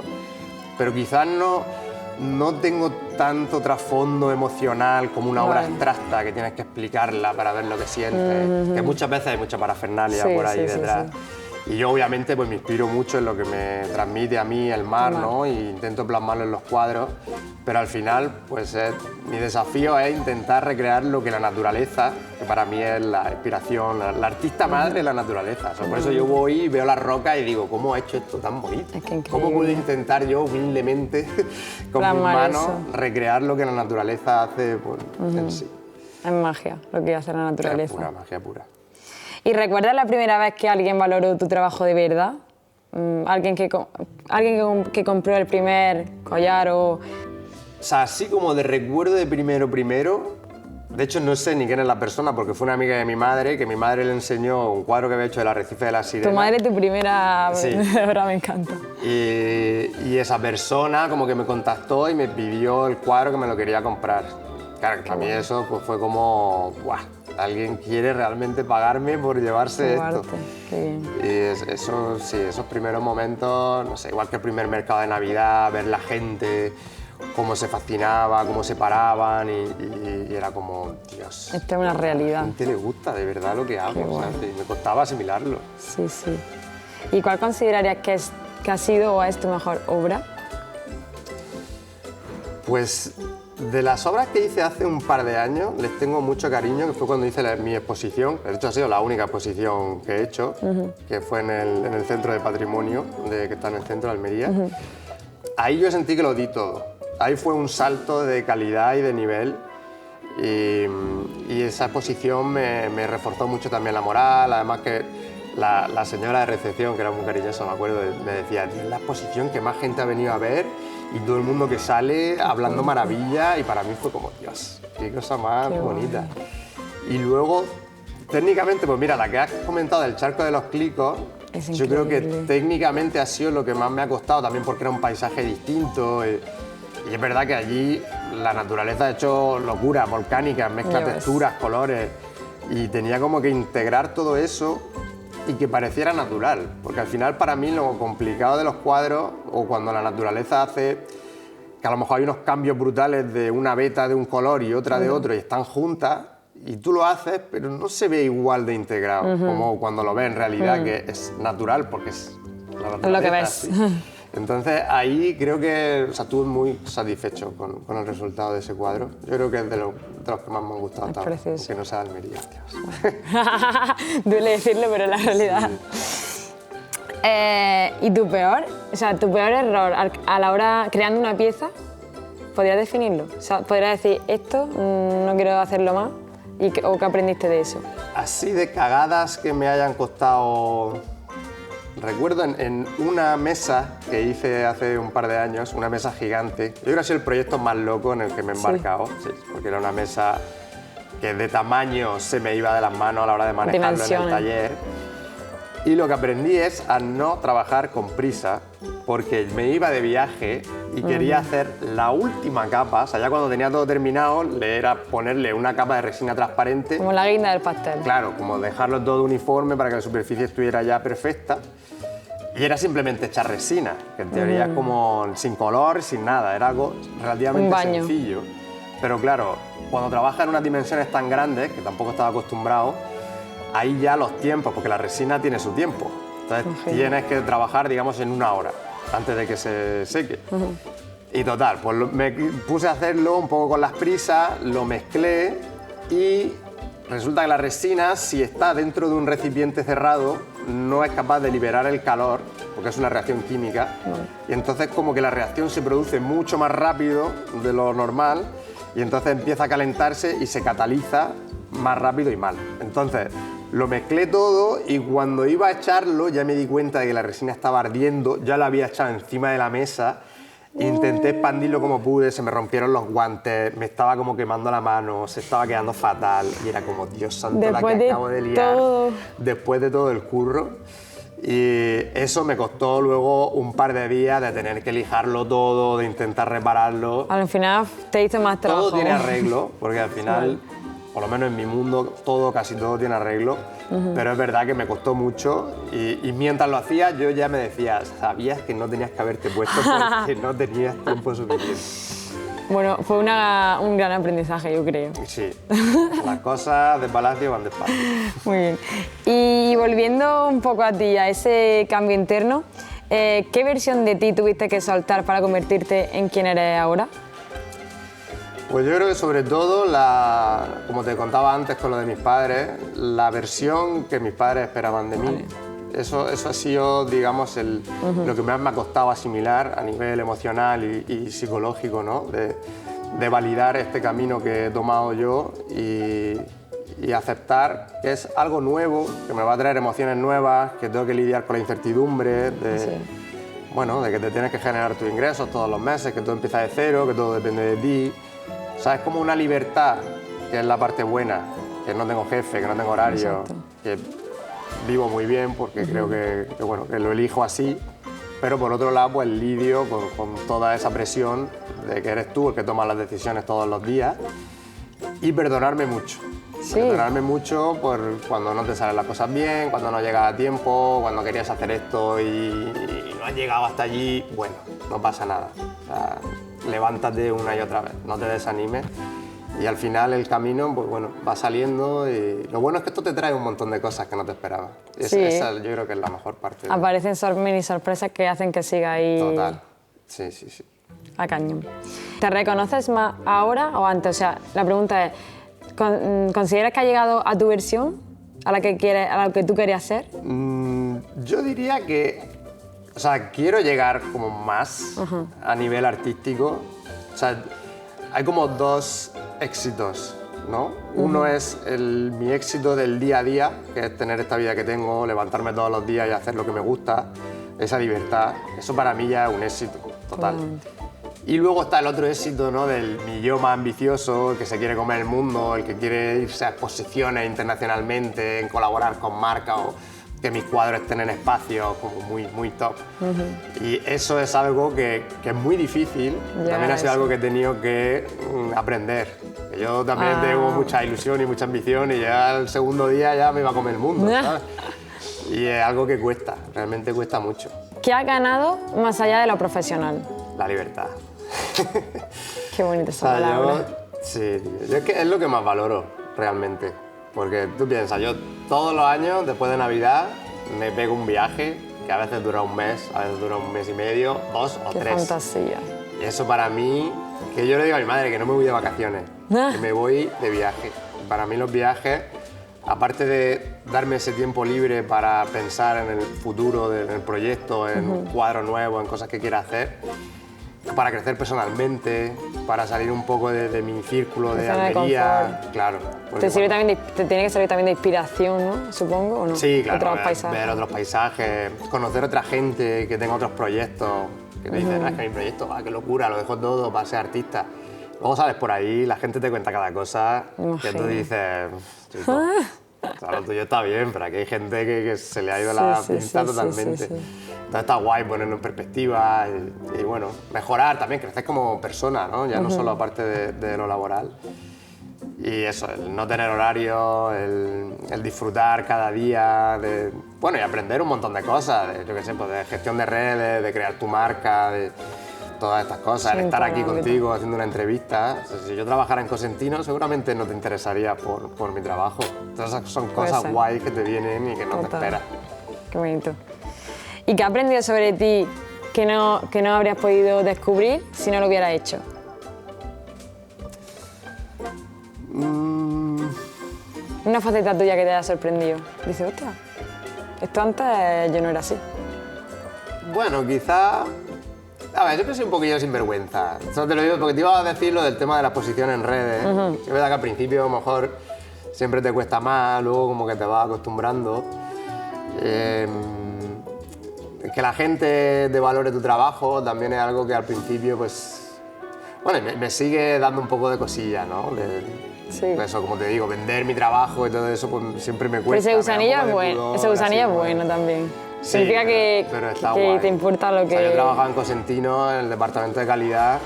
pero quizás no tengo tanto trasfondo emocional como una obra abstracta que tienes que explicarla para ver lo que sientes, que muchas veces hay mucha parafernalia por ahí detrás. Y yo obviamente pues me inspiro mucho en lo que me transmite a mí el mar, ¿no? Y intento plasmarlo en los cuadros, pero al final pues mi desafío es intentar recrear lo que la naturaleza, que para mí es la inspiración, la artista madre es la naturaleza. O sea, por eso yo voy y veo las rocas y digo, ¿cómo he hecho esto tan bonito? Es que ¿Cómo puedo intentar yo humildemente con mis manos recrear lo que la naturaleza hace en sí? Es magia lo que hace la naturaleza. Es pura magia pura. ¿Y recuerdas la primera vez que alguien valoró tu trabajo de verdad? ¿Alguien que compró el primer collar o...? O sea, así como de recuerdo de primero, de hecho no sé ni quién es la persona porque fue una amiga de mi madre, que mi madre le enseñó un cuadro que había hecho del Arrecife de la Sirena. Tu madre, tu primera... Sí. Ahora me encanta. Y esa persona como que me contactó y me pidió el cuadro que me lo quería comprar. Claro, para mí eso pues, fue como... ¡Buah! Alguien quiere realmente pagarme por llevarse esto. Qué bien. Y eso, sí, esos primeros momentos, no sé, igual que el primer mercado de Navidad, ver la gente, cómo se fascinaba, cómo se paraban y era como, Dios. Esta es una realidad. A la gente le gusta de verdad lo que hago, ¿sabes? Y me costaba asimilarlo. Sí, sí. ¿Y cuál considerarías que ha sido o es tu mejor obra? Pues de las obras que hice hace un par de años, les tengo mucho cariño, que fue cuando hice mi exposición. De hecho, ha sido la única exposición que he hecho, que fue en el Centro de Patrimonio, que está en el centro de Almería. Ahí yo sentí que lo di todo. Ahí fue un salto de calidad y de nivel. Y esa exposición me reforzó mucho también la moral. Además que la señora de recepción, que era muy cariñosa, me acuerdo, me decía, es la exposición que más gente ha venido a ver y todo el mundo que sale hablando maravilla, y para mí fue como, Dios, qué cosa más bonita. Y luego, técnicamente, pues mira, la que has comentado del Charco de los Clicos, yo creo que técnicamente ha sido lo que más me ha costado, también porque era un paisaje distinto. Y es verdad que allí la naturaleza ha hecho locuras volcánicas, mezcla texturas, colores, y tenía como que integrar todo eso y que pareciera natural, porque al final para mí lo complicado de los cuadros, o cuando la naturaleza hace que a lo mejor hay unos cambios brutales de una veta de un color y otra de otro y están juntas, y tú lo haces, pero no se ve igual de integrado como cuando lo ves en realidad, que es natural porque es la verdad. Lo que ves. Sí. Entonces ahí creo que estuve muy satisfecho con el resultado de ese cuadro. Yo creo que es de los que más me han gustado, que no sea Almería. Duele decirlo, pero es la realidad. Sí. ¿Y tu peor? O sea, tu peor error a la hora creando una pieza, ¿podrías definirlo? O sea, ¿podrías decir esto, no quiero hacerlo más? ¿O qué aprendiste de eso? Así de cagadas que me hayan costado... Recuerdo en una mesa que hice hace un par de años, una mesa gigante. Yo creo que ha sido el proyecto más loco en el que me he embarcado, sí, porque era una mesa que de tamaño se me iba de las manos a la hora de manejarlo en el taller. Y lo que aprendí es a no trabajar con prisa, porque me iba de viaje y quería hacer la última capa. O sea, ya cuando tenía todo terminado, era ponerle una capa de resina transparente. Como la guinda del pastel. Claro, como dejarlo todo uniforme para que la superficie estuviera ya perfecta. Y era simplemente echar resina, que en teoría es como sin color, sin nada. Era algo relativamente sencillo. Pero claro, cuando trabajas en unas dimensiones tan grandes, que tampoco estaba acostumbrado, ahí ya los tiempos, porque la resina tiene su tiempo. Entonces tienes que trabajar, digamos, en 1 hora antes de que se seque. Y total, pues me puse a hacerlo un poco con las prisas, lo mezclé y resulta que la resina, si está dentro de un recipiente cerrado, no es capaz de liberar el calor, porque es una reacción química. Y entonces como que la reacción se produce mucho más rápido de lo normal y entonces empieza a calentarse y se cataliza más rápido y mal. Entonces lo mezclé todo y cuando iba a echarlo ya me di cuenta de que la resina estaba ardiendo, ya lo había echado encima de la mesa, intenté expandirlo como pude, se me rompieron los guantes, me estaba como quemando la mano, se estaba quedando fatal y era como, Dios santo, después la que acabo de liar, después de todo el curro. Y eso me costó luego un par de días de tener que lijarlo todo, de intentar repararlo. Al final te hizo más trabajo. Todo tiene arreglo, porque al final... Por lo menos en mi mundo, casi todo tiene arreglo, pero es verdad que me costó mucho y mientras lo hacía yo ya me decía, sabías que no tenías que haberte puesto porque no tenías tiempo suficiente. Bueno, fue un gran aprendizaje, yo creo. Sí, las cosas de palacio van despacio. Muy bien. Y volviendo un poco a ti, a ese cambio interno, ¿qué versión de ti tuviste que soltar para convertirte en quien eres ahora? Pues yo creo que sobre todo, como te contaba antes con lo de mis padres, la versión que mis padres esperaban de mí. Vale. Eso ha sido, digamos, lo que más me ha costado asimilar a nivel emocional y psicológico, ¿no? De validar este camino que he tomado yo y aceptar que es algo nuevo, que me va a traer emociones nuevas, que tengo que lidiar con la incertidumbre, bueno, de que te tienes que generar tus ingresos todos los meses, que todo empieza de cero, que todo depende de ti. O sea, es como una libertad, que es la parte buena, que no tengo jefe, que no tengo horario, que vivo muy bien porque creo que lo elijo así, pero por otro lado pues lidio con toda esa presión de que eres tú el que toma las decisiones todos los días y perdonarme mucho. Sí. Perdonarme mucho por cuando no te salen las cosas bien, cuando no llegas a tiempo, cuando querías hacer esto y no has llegado hasta allí, bueno, no pasa nada. O sea, levántate una y otra vez, no te desanimes y al final el camino pues bueno, va saliendo y lo bueno es que esto te trae un montón de cosas que no te esperabas. Esa yo creo que es la mejor parte. Aparecen mini sorpresas que hacen que siga ahí. Total, sí. A cañón. ¿Te reconoces más ahora o antes? O sea, la pregunta es, ¿consideras que has llegado a tu versión, a la que tú querías ser? Yo diría que, o sea, quiero llegar como más a nivel artístico. O sea, hay como 2 éxitos, ¿no? Uno es mi éxito del día a día, que es tener esta vida que tengo, levantarme todos los días y hacer lo que me gusta, esa libertad. Eso para mí ya es un éxito total. Y luego está el otro éxito, ¿no? Del mi yo más ambicioso, el que se quiere comer el mundo, el que quiere irse a exposiciones internacionalmente, en colaborar con marcas o que mis cuadros estén en espacios como muy top. Y eso es algo que es muy difícil. También ha sido algo que he tenido que aprender. Que yo también tengo mucha ilusión y mucha ambición y ya el segundo día ya me iba a comer el mundo, ¿sabes? Y es algo que cuesta, realmente cuesta mucho. ¿Qué has ganado más allá de lo profesional? La libertad. Qué bonita esa palabra. Sí, yo es que es lo que más valoro. realmente. Porque tú piensas, yo todos los años, después de Navidad, me pego un viaje que a veces dura un mes, a veces dura un mes y medio, 2 o 3. ¡Qué fantasía! Y eso para mí, que yo le digo a mi madre que no me voy de vacaciones, que me voy de viaje. Para mí los viajes, aparte de darme ese tiempo libre para pensar en el futuro, en el proyecto, en un cuadro nuevo, en cosas que quiera hacer, para crecer personalmente, para salir un poco de mi círculo de Almería, claro. Te tiene que servir también de inspiración, ¿no? Supongo, ¿o no? Sí, claro, ver otros paisajes, conocer otra gente que tenga otros proyectos, que te dicen, es que mi proyecto, qué locura, lo dejo todo para ser artista. Luego sales por ahí, la gente te cuenta cada cosa, que tú dices, chico, o sea, lo tuyo está bien, pero aquí hay gente que se le ha ido la pinta totalmente. Entonces está guay ponerlo en perspectiva y bueno, mejorar también, crecer como persona, ¿no? Ya no solo aparte de lo laboral. Y eso, el no tener horario, el disfrutar cada día, bueno, y aprender un montón de cosas, yo qué sé, pues de gestión de redes, de crear tu marca, de todas estas cosas, el estar aquí contigo haciendo una entrevista. O sea, si yo trabajara en Cosentino, seguramente no te interesaría por mi trabajo. Todas esas son cosas guays que te vienen y que no te esperas. Qué bonito. ¿Y qué has aprendido sobre ti que no habrías podido descubrir si no lo hubieras hecho? Una faceta tuya que te haya sorprendido. Dices, hostia, esto antes yo no era así. Bueno, quizá... A ver, yo soy un poquillo sinvergüenza. Eso te lo digo porque te iba a decir lo del tema de la exposición en redes. Es verdad que al principio a lo mejor siempre te cuesta más, luego como que te vas acostumbrando. Que la gente te valore tu trabajo también es algo que al principio, pues... Bueno, me sigue dando un poco de cosilla, ¿no? Eso, como te digo, vender mi trabajo y todo eso, pues siempre me cuesta. Pero ese gusanillo es bueno también. Sí, significa que te importa lo que... O sea, yo trabajaba en Cosentino, en el departamento de calidad,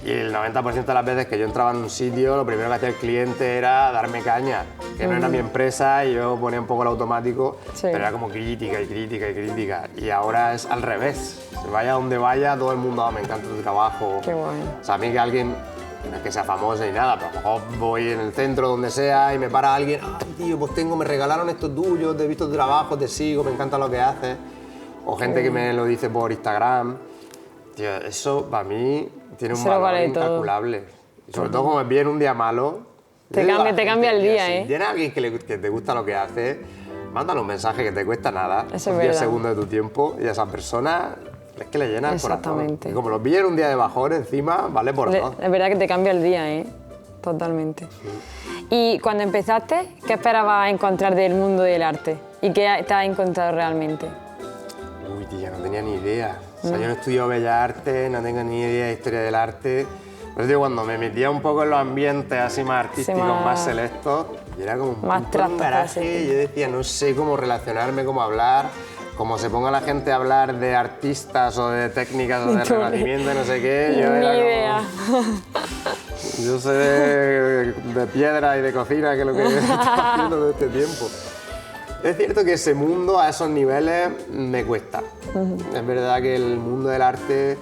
y el 90% de las veces que yo entraba en un sitio, lo primero que hacía el cliente era darme caña, que no era mi empresa y yo ponía un poco el automático, pero era como crítica y crítica y crítica. Y ahora es al revés. Vaya donde vaya, todo el mundo, me encanta tu trabajo. Qué guay. O sea, a mí que alguien, no es que sea famoso ni nada, pero a lo mejor voy en el centro, donde sea, y me para alguien, tío, pues me regalaron esto tuyo, te he visto tu trabajo, te sigo, me encanta lo que haces. O gente que me lo dice por Instagram. Tío, eso para mí tiene un valor incalculable. Y sobre todo como viene un día malo. Te cambia el día, Si tiene alguien que te gusta lo que hace, mándale un mensaje que te cuesta nada, 10 segundos de tu tiempo, y a esa persona es que le llena el corazón. Y como los pillan un día de bajón encima, vale por dos. Es verdad que te cambia el día, totalmente. Sí. Y cuando empezaste, ¿qué esperabas encontrar del mundo del arte? ¿Y qué te has encontrado realmente? Uy, tía, no tenía ni idea. O sea, yo no estudio Bellas Artes, no tengo ni idea de historia del arte. Pero digo, cuando me metía un poco en los ambientes así más artísticos, más selectos, y era como un garaje, y yo decía, no sé cómo relacionarme, cómo hablar, como se ponga la gente a hablar de artistas o de técnicas o de renacimiento, no sé qué, yo ni era idea. Yo sé de piedra y de cocina, que es lo que estaba haciendo todo este tiempo. Es cierto que ese mundo a esos niveles me cuesta. Es verdad que el mundo del arte,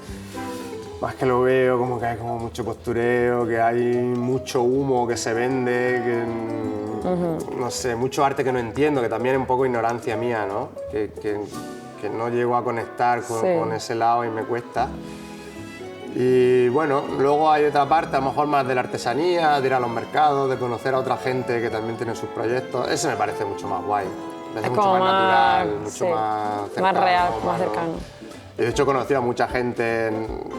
más que lo veo como que hay como mucho postureo, que hay mucho humo que se vende, que no sé, mucho arte que no entiendo, que también es un poco ignorancia mía, ¿no? Que no llego a conectar con ese lado y me cuesta. Y bueno, luego hay otra parte, a lo mejor más de la artesanía, de ir a los mercados, de conocer a otra gente que también tiene sus proyectos. Eso me parece mucho más guay. Me parece mucho más natural, mucho más cercano. Más real, más cercano. Y de hecho he conocido a mucha gente,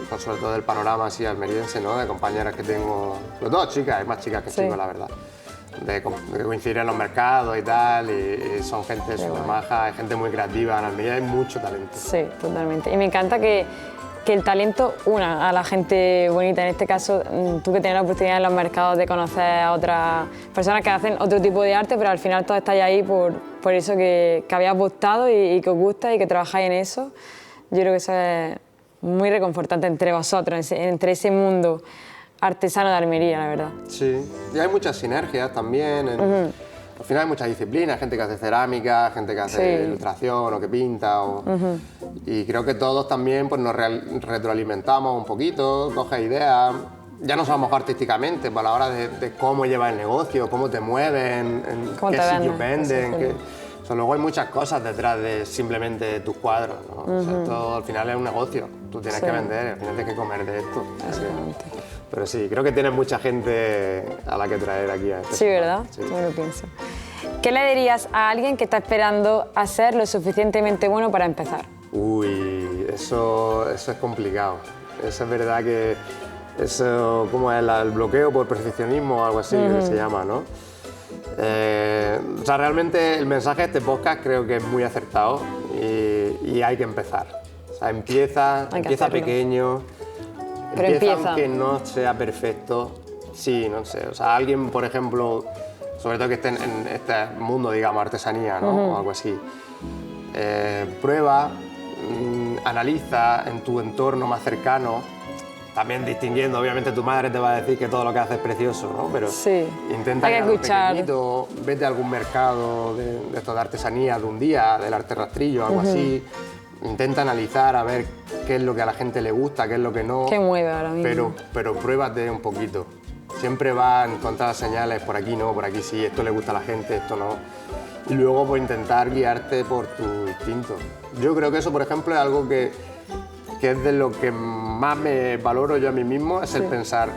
pues sobre todo del panorama así almeriense, ¿no? De compañeras que tengo, sobre todo chicas, hay más chicas que chicos, la verdad. De coincidir en los mercados y tal, y son gente súper maja, hay gente muy creativa, en Almería hay mucho talento. Sí, totalmente. Y me encanta que el talento una a la gente bonita. En este caso, tú que tienes la oportunidad en los mercados de conocer a otras personas que hacen otro tipo de arte, pero al final todos estáis ahí por eso que habéis apostado y que os gusta y que trabajáis en eso. Yo creo que eso es muy reconfortante entre vosotros, entre ese mundo artesano de Almería, la verdad. Sí, y hay muchas sinergias también. Al final hay muchas disciplinas, gente que hace cerámica, gente que hace ilustración o que pinta. Y creo que todos también pues, nos retroalimentamos un poquito, coges ideas. ya no solo a lo mejor artísticamente, pues a la hora de cómo llevas el negocio, cómo te mueven, en qué sitios venden. O sea, luego hay muchas cosas detrás de simplemente tus cuadros, ¿no? O sea, esto al final es un negocio, tú tienes que vender, al final tienes que comer de esto. Pero sí, creo que tienes mucha gente a la que traer aquí a este. Sí, ¿verdad? Sí. Yo lo pienso. ¿Qué le dirías a alguien que está esperando a ser lo suficientemente bueno para empezar? Uy, eso es complicado. Eso es verdad que eso, ¿cómo es? El bloqueo por perfeccionismo o algo así que se llama, ¿no? O sea, realmente el mensaje de este podcast creo que es muy acertado y hay que empezar. O sea, empieza pequeño, empieza aunque no sea perfecto. Sí, no sé, o sea, alguien, por ejemplo, sobre todo que esté en este mundo, digamos, artesanía, ¿no? O algo así, prueba, analiza en tu entorno más cercano, también distinguiendo, obviamente tu madre te va a decir que todo lo que haces es precioso, ¿no? Pero intenta ir a algo pequeñito, vete a algún mercado de esto de artesanía de un día, del arte rastrillo, algo así. Intenta analizar a ver qué es lo que a la gente le gusta, qué es lo que no. ¿Qué mueve ahora mismo? Pero pruébate un poquito. Siempre va a encontrar señales, por aquí no, por aquí sí, esto le gusta a la gente, esto no. Y luego pues intentar guiarte por tu instinto. Yo creo que eso, por ejemplo, es algo que es de lo que más me valoro yo a mí mismo, es el pensar,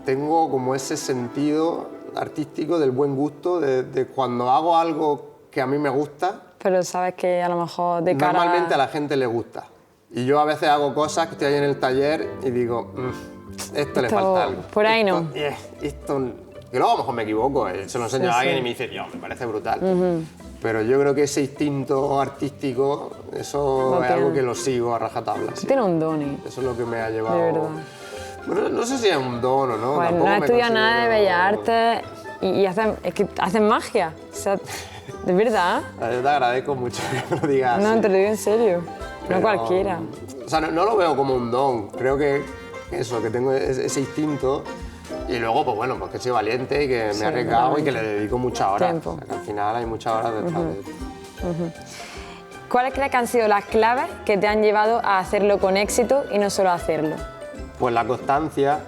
tengo como ese sentido artístico del buen gusto, de cuando hago algo que a mí me gusta. Pero sabes que a lo mejor de cara... Normalmente a la gente le gusta. Y yo a veces hago cosas que estoy ahí en el taller y digo, esto le falta algo. Por ahí esto, no. Esto, que luego a lo mejor me equivoco, se lo enseño a alguien y me dice, Dios, me parece brutal. Pero yo creo que ese instinto artístico, eso es algo que lo sigo a rajatabla. Sí. Tiene un don. Eso es lo que me ha llevado... De verdad. Bueno, no sé si es un don o no. Pues no he estudiado nada de Bellas Artes y hacen magia. O sea, de verdad. Yo te agradezco mucho que me lo digas. No, te lo digo en serio. Pero, no cualquiera. O sea, no lo veo como un don. Creo que eso, que tengo ese instinto. Y luego, pues bueno, pues que soy valiente y que me he arriesgado y que le dedico muchas horas. O sea, que al final hay muchas horas detrás de esto. ¿Cuáles crees que han sido las claves que te han llevado a hacerlo con éxito y no solo a hacerlo? Pues la constancia,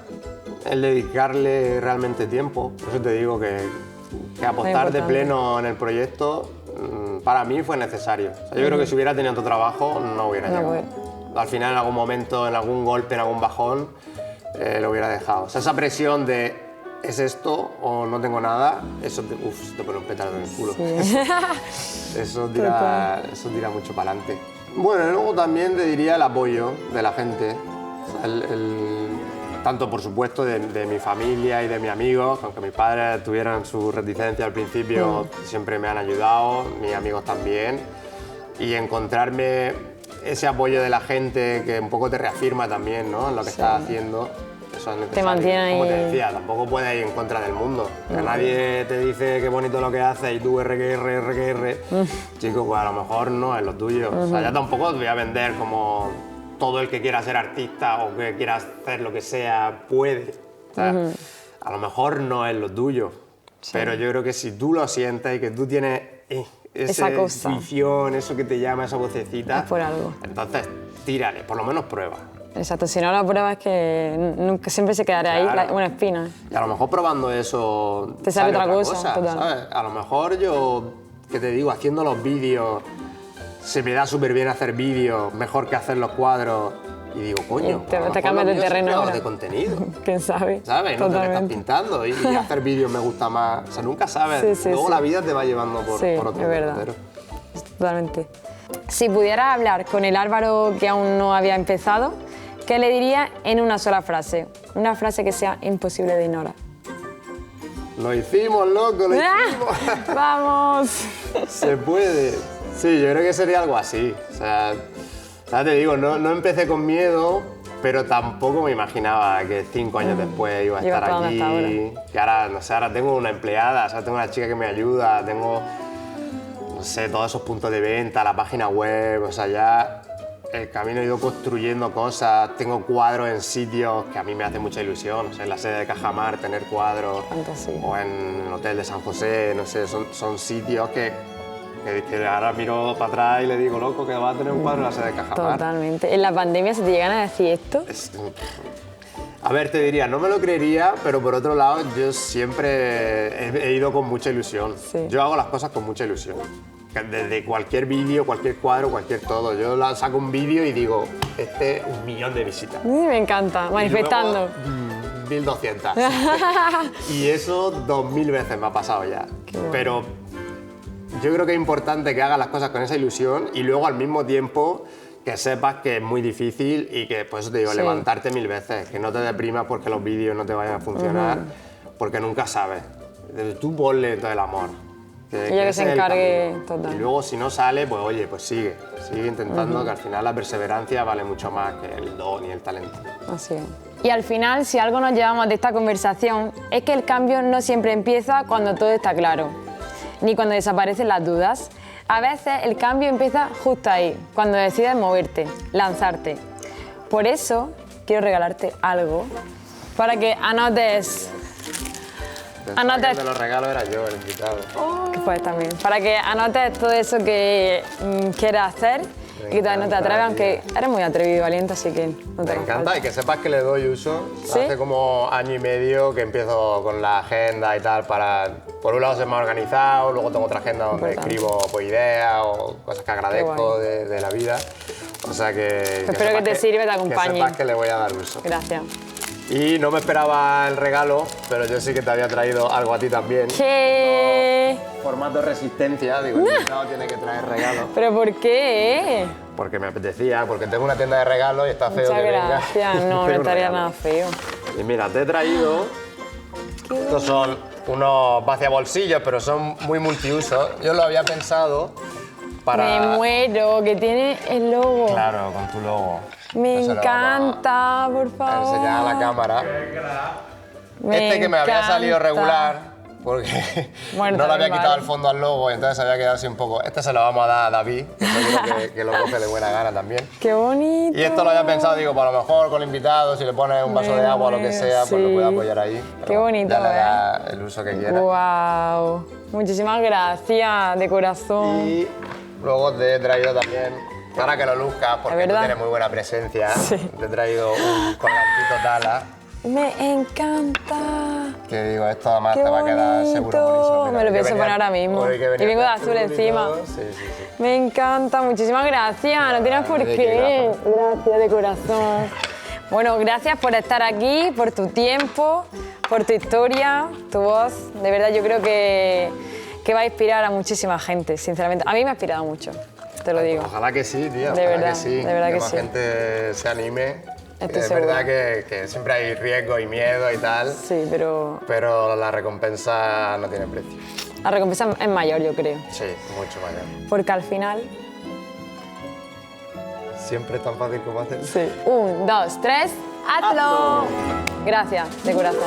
el dedicarle realmente tiempo. Por eso te digo que apostar de pleno en el proyecto para mí fue necesario. O sea, yo creo que si hubiera tenido otro trabajo no hubiera llegado. Al final, en algún momento, en algún golpe, en algún bajón, lo hubiera dejado. O sea, esa presión de ¿es esto o no tengo nada? Eso te pone un petardo en el culo. Sí. Eso tira mucho para adelante. Bueno, y luego también te diría el apoyo de la gente. O sea, tanto, por supuesto, de mi familia y de mis amigos, aunque mis padres tuvieran su reticencia al principio, siempre me han ayudado, mis amigos también. Y encontrarme ese apoyo de la gente que un poco te reafirma también, ¿no? En lo que estás haciendo. Eso es necesario. Te mantiene ahí. Como te decía, tampoco puedes ir en contra del mundo. Que nadie te dice qué bonito lo que haces y tú RQR. Chico, pues a lo mejor no es lo tuyo. O sea, ya tampoco te voy a vender como todo el que quiera ser artista o que quiera hacer lo que sea puede. O sea, a lo mejor no es lo tuyo. Pero yo creo que si tú lo sientes y que tú tienes esa intuición, eso que te llama, esa vocecita, es por algo. Entonces tírale, por lo menos prueba. Exacto, si no la pruebas es que nunca, siempre se quedará ahí una espina. Y a lo mejor probando eso te sale otra cosa, ¿sabes? A lo mejor yo, que te digo, haciendo los vídeos, se me da súper bien hacer vídeos, mejor que hacer los cuadros. Y digo, coño, te cambias de terreno ahora. De contenido. ¿Quién sabe? ¿Sabes? No te lo estás pintando y hacer vídeos me gusta más. O sea, nunca sabes. Luego la vida te va llevando por otro derrotero. Totalmente. Si pudieras hablar con el Álvaro que aún no había empezado, ¿qué le dirías en una sola frase? Una frase que sea imposible de ignorar. Lo hicimos, loco, lo hicimos. ¡Vamos! Se puede. Sí, yo creo que sería algo así. O sea, te digo, no empecé con miedo, pero tampoco me imaginaba que 5 años después iba a estar aquí. Que ahora, no sé, ahora tengo una empleada, o sea, tengo una chica que me ayuda, tengo, no sé, todos esos puntos de venta, la página web, o sea, ya el camino he ido construyendo cosas, tengo cuadros en sitios que a mí me hace mucha ilusión, o sea, en la sede de Cajamar tener cuadros, o en el hotel de San José, no sé, son sitios que ahora miro para atrás y le digo, loco, que va a tener un cuadro en la sede de Cajamar. Totalmente. ¿En la pandemia se te llegan a decir esto? A ver, te diría, no me lo creería, pero por otro lado, yo siempre he ido con mucha ilusión. Sí. Yo hago las cosas con mucha ilusión. Desde cualquier vídeo, cualquier cuadro, cualquier todo. Yo saco un vídeo y digo, 1 millón de visitas. Me encanta, manifestando. Y luego, 1200. Y eso 2000 veces me ha pasado ya. Bueno. Pero yo creo que es importante que hagas las cosas con esa ilusión y luego al mismo tiempo que sepas que es muy difícil y que, por eso te digo, Sí. levantarte 1000 veces, que no te deprimas porque los vídeos no te vayan a funcionar, porque nunca sabes. Tú ponle todo el amor. Ella que ese se es el encargue camino. total. Y luego si no sale, pues oye, pues sigue intentando, que al final la perseverancia vale mucho más que el don y el talento. Así es. Y al final, si algo nos llevamos de esta conversación, es que el cambio no siempre empieza cuando todo está claro, ni cuando desaparecen las dudas. A veces el cambio empieza justo ahí, cuando decides moverte, lanzarte. Por eso quiero regalarte algo para que anotes. Pensaba que el de los regalos era yo, el invitado. Que puedes también. Para que anotes todo eso que quieras hacer y que todavía no te atreves, aunque eres muy atrevido y valiente, así que no te Me haga encanta falta. y que sepas que le doy uso. ¿Sí? Hace como 1 año y medio que empiezo con la agenda y tal para, por un lado, ser más organizado, luego tengo otra agenda donde Importante. escribo pues, ideas o cosas que agradezco de la vida. O sea que Espero sepas que te sirva y te acompañe. Que sepas que le voy a dar uso. Gracias. Y no me esperaba el regalo, pero yo sí que te había traído algo a ti también. ¿Qué? Formato resistencia, digo, el invitado tiene que traer regalos. ¿Pero por qué? Porque me apetecía, porque tengo una tienda de regalos y está feo Muchas que venga. gracias. No, no Hacer un estaría regalo. nada feo. Y mira, te he traído. Estos son unos vaciabolsillos, pero son muy multiusos. Yo lo había pensado para. Me muero, que tiene el logo. Claro, con tu logo. Me Entonces lo vamos encanta, por a favor. enseñar a la cámara. Este que me había salido encanta. regular, porque Bueno, no le había también quitado vale. el fondo al logo y entonces había quedado así un poco. Este se lo vamos a dar a David, que seguro que lo coge de buena gana también. Qué bonito. Y esto lo había pensado, digo, para lo mejor con el invitado, si le pones un vaso Me de agua o lo que muero, sea, pues lo sí. puede apoyar ahí. Pero Qué bonito, ya le ¿eh? da el uso que quiera. Wow. Muchísimas gracias, de corazón. Y luego te he traído también, para que lo luzcas, porque tú verdad? tienes muy buena presencia, Sí. te he traído un colgantito Tala, Me encanta. que digo, esto además Qué te va a quedar seguro bonito. buenísimo. Mira, Me lo hoy que pienso venía- poner ahora mismo. hoy que Y venía vengo de de azul y encima. todo, Sí. Me encanta, muchísimas gracias. No tienes por ¿De qué. qué, Gracias de corazón. Bueno, gracias por estar aquí, por tu tiempo, por tu historia, tu voz. De verdad, yo creo que va a inspirar a muchísima gente, sinceramente. A mí me ha inspirado mucho, te lo digo. Ojalá que sí, tío. De Ojalá verdad, que sí. de verdad que más sí. gente se anime. Estoy es segura. verdad que siempre hay riesgo y miedo y tal, Sí, pero pero la recompensa no tiene precio. la recompensa es mayor, yo creo. Sí, mucho mayor. Porque al final... Siempre es tan fácil como hacerlo. Sí. 1, 2, 3, ¡hazlo! Gracias, de corazón.